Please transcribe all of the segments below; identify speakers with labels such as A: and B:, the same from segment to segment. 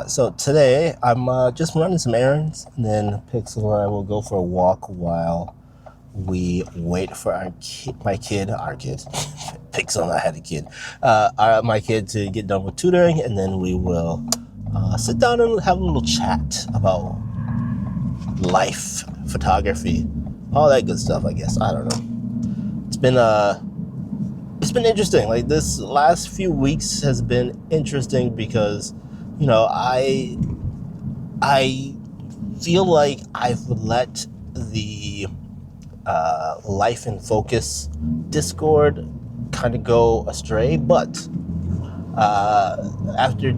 A: So today I'm just running some errands, and then Pixel and I will go for a walk while we wait for my kid, Pixel and I had a kid, my kid to get done with tutoring, and then we will sit down and have a little chat about life, photography, all that good stuff. I guess I don't know. It's been interesting. Like this last few weeks has been interesting because, I feel like I've let the Life in Focus Discord kind of go astray, but after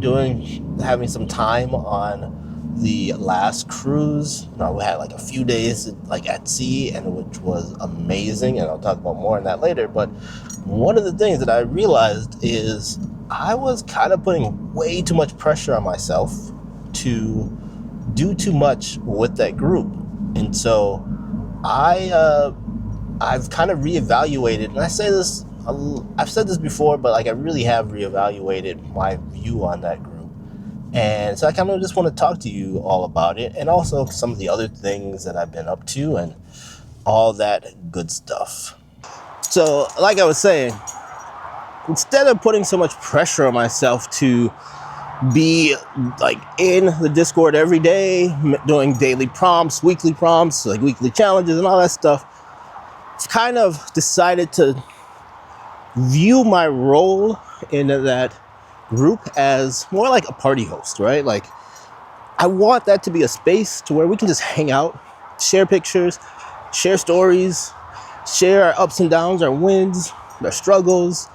A: having some time on the last cruise, we had like a few days like at sea, and which was amazing, and I'll talk about more on that later. But one of the things that I realized is I was kind of putting way too much pressure on myself to do too much with that group. And so I've kind of reevaluated, and I've said this before, but like I really have reevaluated my view on that group. And so I kind of just want to talk to you all about it, and also some of the other things that I've been up to and all that good stuff. So like I was saying, instead of putting so much pressure on myself to be like in the Discord every day, doing daily prompts, weekly prompts, like weekly challenges and all that stuff, I've kind of decided to view my role in that group as more like a party host, right? Like I want that to be a space to where we can just hang out, share pictures, share stories, share our ups and downs, our wins, our struggles,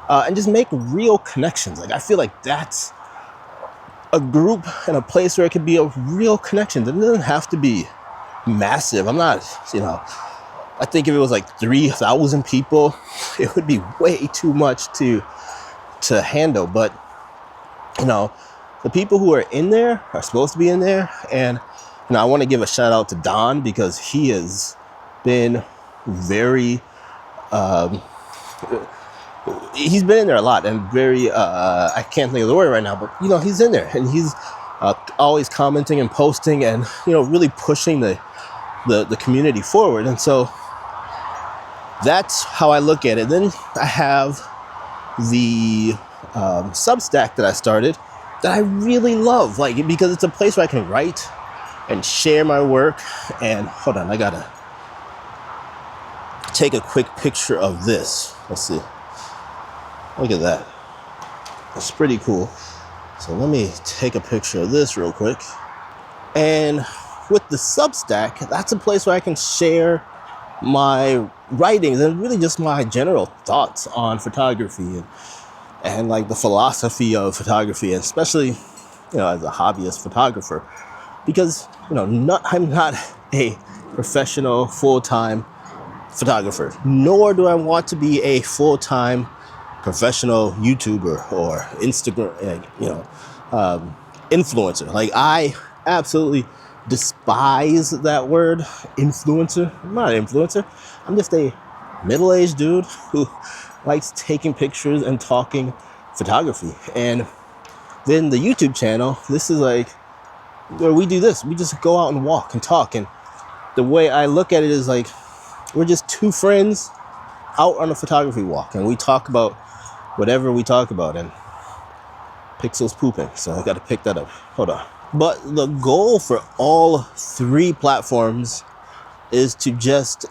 A: and just make real connections. Like I feel like that's a group and a place where it could be a real connection. It doesn't have to be massive. I'm not, I think if it was like 3,000 people, it would be way too much to handle. But, the people who are in there are supposed to be in there. And, I want to give a shout out to Don, because he has been very, he's been in there a lot, and very, I can't think of the word right now, but, he's in there, and he's always commenting and posting and, really pushing the community forward. And so that's how I look at it. Then I have the Substack that I started that I really love, like, because it's a place where I can write and share my work. And hold on, I gotta take a quick picture of this. Let's see. Look at that. That's pretty cool. So let me take a picture of this real quick. And with the Substack, that's a place where I can share my writings and really just my general thoughts on photography and like the philosophy of photography, and especially, as a hobbyist photographer, because, I'm not a professional full-time photographer, nor do I want to be a full-time professional YouTuber or Instagram, influencer. Like I absolutely despise that word, influencer. I'm not an influencer. I'm just a middle-aged dude who likes taking pictures and talking photography. And then the YouTube channel, this is like where we do this. We just go out and walk and talk. And the way I look at it is like we're just two friends out on a photography walk, and we talk about whatever we talk about. And Pixel's pooping, so I got to pick that up. Hold on. But the goal for all three platforms is to just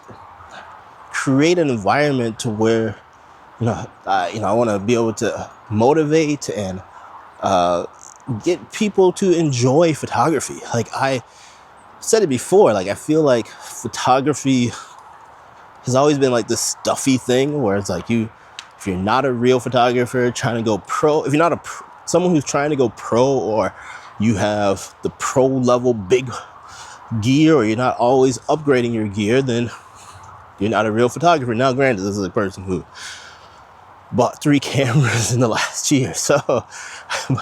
A: create an environment to where, I want to be able to motivate and get people to enjoy photography. Like I said it before, like I feel like photography has always been like this stuffy thing where it's like if you're not a real photographer trying to go pro, if you're not someone who's trying to go pro, or you have the pro level big gear, or you're not always upgrading your gear, then you're not a real photographer. Now, granted, this is a person who bought 3 cameras in the last year, so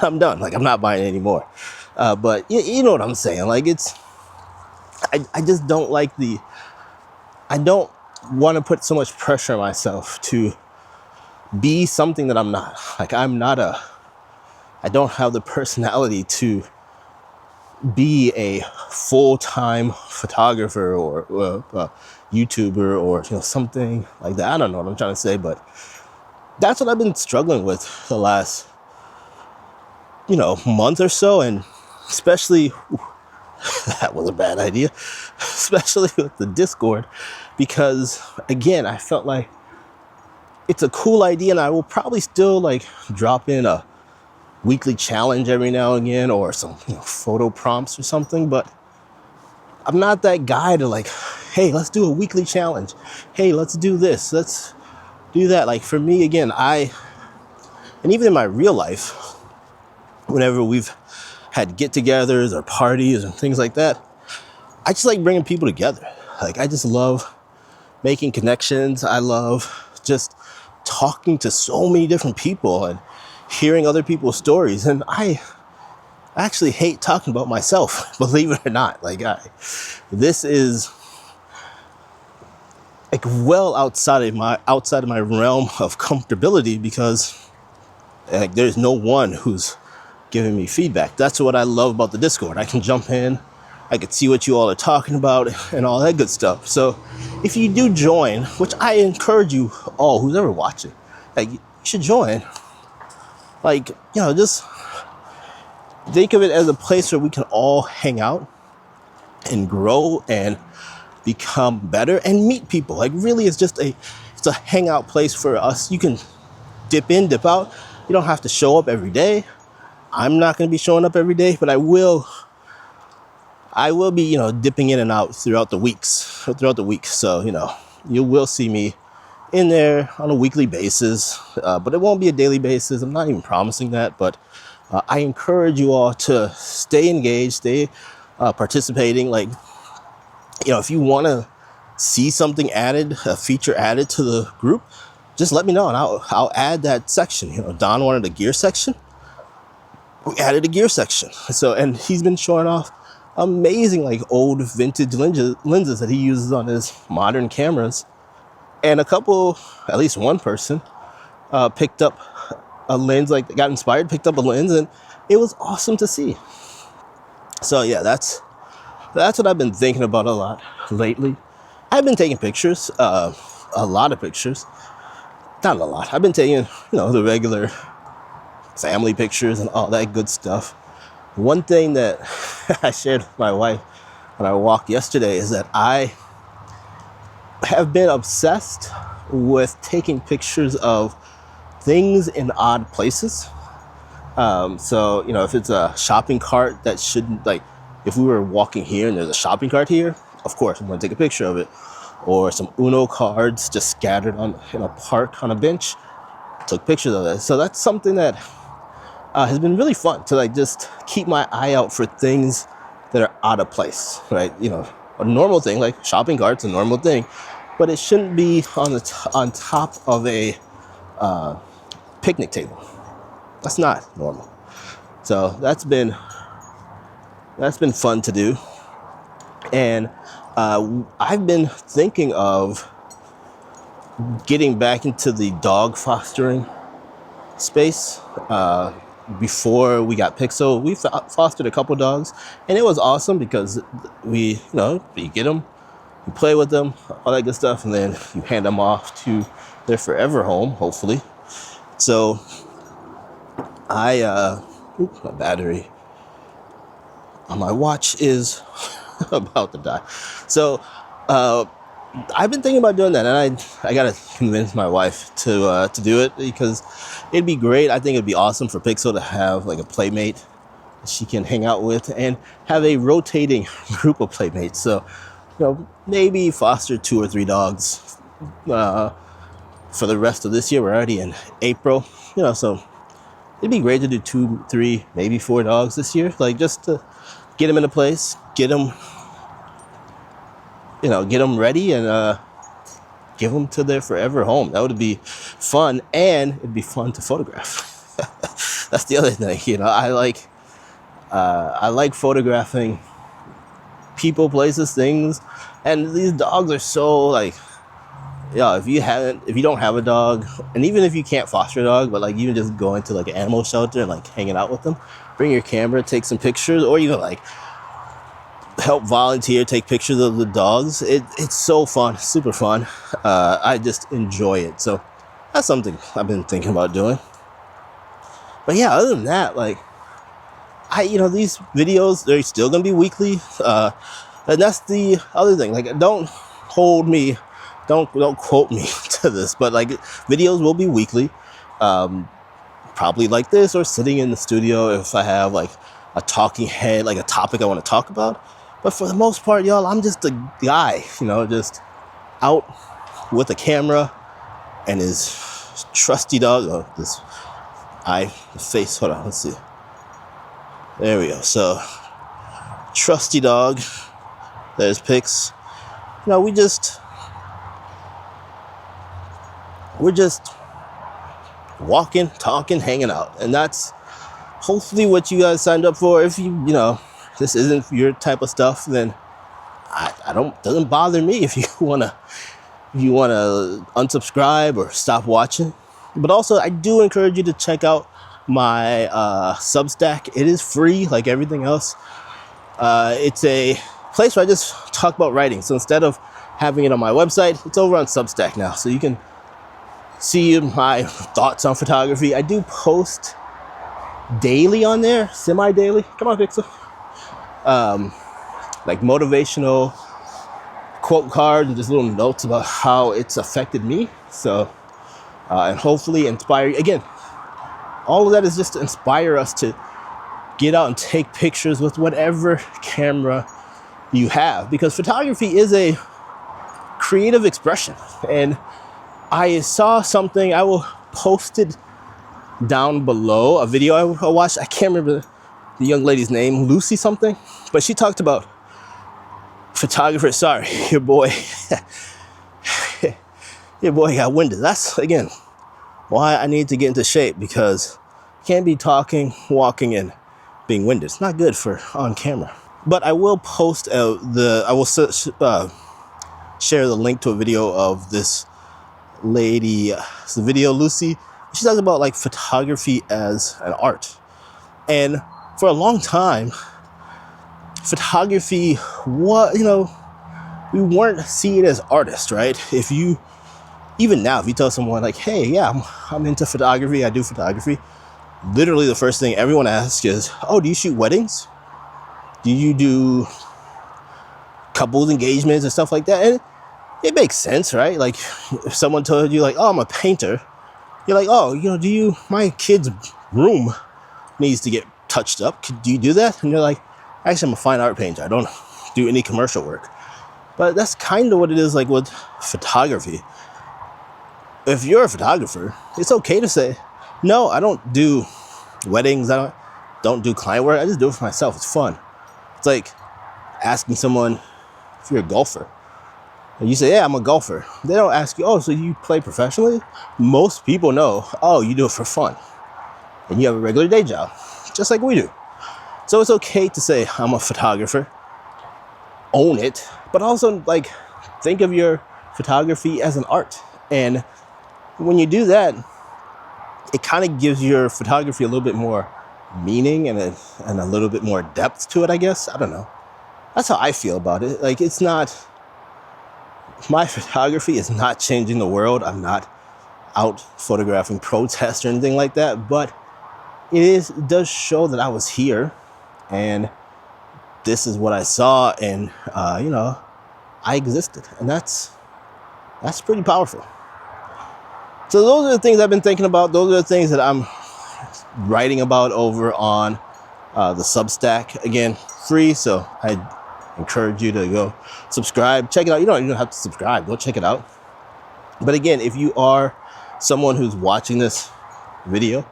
A: I'm done. Like I'm not buying any more. But you know what I'm saying? Like I just don't like I don't want to put so much pressure on myself to be something that I'm not. Like I'm not a I don't have the personality to be a full-time photographer or YouTuber or something like that. I don't know what I'm trying to say, but that's what I've been struggling with the last month or so, and especially that was a bad idea, especially with the Discord, because again, I felt like it's a cool idea, and I will probably still drop in a weekly challenge every now and again, or some photo prompts or something, but I'm not that guy to hey, let's do a weekly challenge. Hey, let's do this. Let's do that. For me, again, and even in my real life, whenever we've had get-togethers or parties and things like that, I just like bringing people together. I just love making connections. I love just talking to so many different people and hearing other people's stories. And I actually hate talking about myself, believe it or not. This is well outside of my realm of comfortability, because there's no one who's giving me feedback. That's what I love about the Discord. I can jump in, I can see what you all are talking about and all that good stuff. So if you do join, which I encourage you all, who's ever watching, you should join. Just think of it as a place where we can all hang out and grow and become better and meet people. Really, it's a hangout place for us. You can dip in, dip out. You don't have to show up every day. I'm not going to be showing up every day, but I will be, dipping in and out throughout the week. So, you will see me in there on a weekly basis, but it won't be a daily basis. I'm not even promising that, but I encourage you all to stay engaged, stay participating. If you want to see something added, a feature added to the group, just let me know and I'll add that section. Don wanted a gear section. We added a gear section. So, and he's been showing off amazing old vintage lenses that he uses on his modern cameras. And at least one person picked up a lens, got inspired, picked up a lens, and it was awesome to see. So yeah, that's what I've been thinking about a lot lately. I've been taking pictures, a lot of pictures. Not a lot. I've been taking, the regular family pictures and all that good stuff. One thing that I shared with my wife when I walked yesterday is that I have been obsessed with taking pictures of things in odd places. So, if it's a shopping cart that shouldn't, if we were walking here and there's a shopping cart here, of course I'm going to take a picture of it. Or some Uno cards just scattered in a park on a bench, took pictures of that. So that's something that has been really fun to just keep my eye out for things that are out of place, right? A normal thing like shopping carts, a normal thing, but it shouldn't be on top of a picnic table. That's not normal. So that's been fun to do. And I've been thinking of getting back into the dog fostering space. Before we got Pixel, we fostered a couple dogs, and it was awesome because you get them, you play with them, all that good stuff, and then you hand them off to their forever home, hopefully. So my battery on my watch is about to die. So I've been thinking about doing that, and I gotta convince my wife to do it, because it'd be great. I think it'd be awesome for Pixel to have a playmate she can hang out with and have a rotating group of playmates. So maybe foster 2 or 3 dogs for the rest of this year. We're already in April, so it'd be great to do 2, 3, maybe 4 dogs this year, just to get them in a place, get them ready, and give them to their forever home. That would be fun, and it'd be fun to photograph. That's the other thing, I like photographing people, places, things, and these dogs are so Yeah, if you don't have a dog, and even if you can't foster a dog, but like even just going to like an animal shelter and like hanging out with them, bring your camera, take some pictures, or you can like help volunteer, take pictures of the dogs. It's so fun, super fun. I just enjoy it. So that's something I've been thinking about doing. But yeah, other than that, like these videos, they're still gonna be weekly. And that's the other thing. Like, don't quote me to this, but like videos will be weekly. Probably like this, or sitting in the studio if I have like a talking head, like a topic I want to talk about. But for the most part, y'all, I'm just a guy, just out with a camera and his trusty dog. Face, hold on, let's see. There we go. So, trusty dog. There's pics. We're just walking, talking, hanging out. And that's hopefully what you guys signed up for. If this isn't your type of stuff, then doesn't bother me if you wanna unsubscribe or stop watching. But also, I do encourage you to check out my Substack. It is free, like everything else. It's a place where I just talk about writing. So instead of having it on my website, it's over on Substack now. So you can see my thoughts on photography. I do post daily on there, semi-daily. Come on, Pixel. Like motivational quote cards and just little notes about how it's affected me. So, and hopefully inspire. Again, all of that is just to inspire us to get out and take pictures with whatever camera you have, because photography is a creative expression. And I saw something, I will post it down below, a video I watched. I can't remember the young lady's name, Lucy something, but she talked about photographers. Sorry, your boy got winded. That's, again, why I need to get into shape, because you can't be talking, walking, and being winded. It's not good for on camera. But I will post share the link to a video of this lady. It's the video, Lucy. She talks about like photography as an art. And for a long time, photography was, we weren't seen as artists, right? Even now, if you tell someone like, hey, yeah, I'm into photography, I do photography, literally the first thing everyone asks is, oh, do you shoot weddings? Do you do couples engagements and stuff like that? And it makes sense, right? Like if someone told you like, oh, I'm a painter, you're like, oh, my kid's room needs to get touched up. Do you do that? And you're like, actually, I'm a fine art painter. I don't do any commercial work. But that's kind of what it is like with photography. If you're a photographer, it's okay to say, no, I don't do weddings. I don't do client work. I just do it for myself. It's fun. It's like asking someone if you're a golfer. And you say, yeah, I'm a golfer. They don't ask you, oh, so you play professionally? Most people know, oh, you do it for fun. And you have a regular day job, just like we do. So it's okay to say, I'm a photographer. Own it. But also, like, think of your photography as an art. And when you do that, it kind of gives your photography a little bit more meaning and a little bit more depth to it, I guess. I don't know. That's how I feel about it. Like, my photography is not changing the world. I'm not out photographing protests or anything like that, but it does show that I was here and this is what I saw, and I existed, and that's pretty powerful. So those are the things I've been thinking about. Those are the things that I'm writing about over on the Substack. Again, free, so I encourage you to go subscribe, check it out. You don't even have to subscribe, go check it out. But again, if you are someone who's watching this video,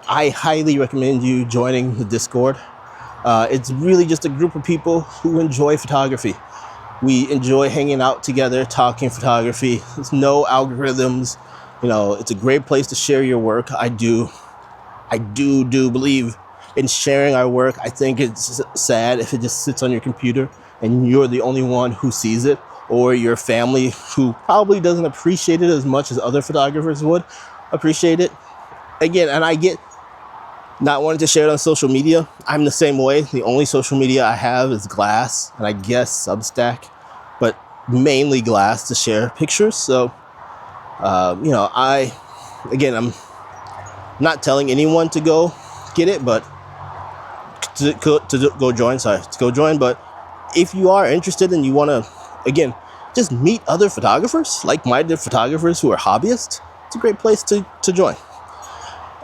A: I highly recommend you joining the Discord. It's really just a group of people who enjoy photography. We enjoy hanging out together, talking photography. There's no algorithms. It's a great place to share your work. I do believe in sharing our work. I think it's sad if it just sits on your computer and you're the only one who sees it. or your family who probably doesn't appreciate it as much as other photographers would appreciate it. Again, and I get not wanting to share it on social media. I'm the same way. The only social media I have is Glass and I guess Substack, but mainly Glass to share pictures. So, I'm not telling anyone to go get it, but to go join. But if you are interested and you want to, again, just meet other photographers, like-minded photographers who are hobbyists, it's a great place to join.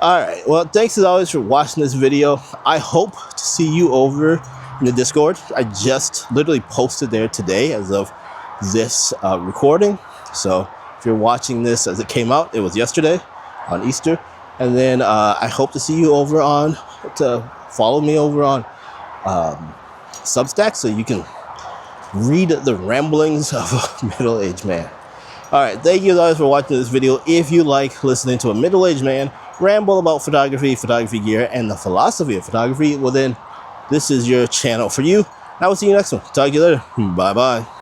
A: All right. Well, thanks as always for watching this video. I hope to see you over in the Discord. I just literally posted there today as of this recording. So if you're watching this as it came out, it was yesterday on Easter. And then I hope to see you over to follow me over on Substack so you can read the ramblings of a middle-aged man. All right. Thank you guys for watching this video. If you like listening to a middle-aged man ramble about photography gear, and the philosophy of photography, well then, this is your channel for you. I will see you next one. Talk to you later. Bye-bye.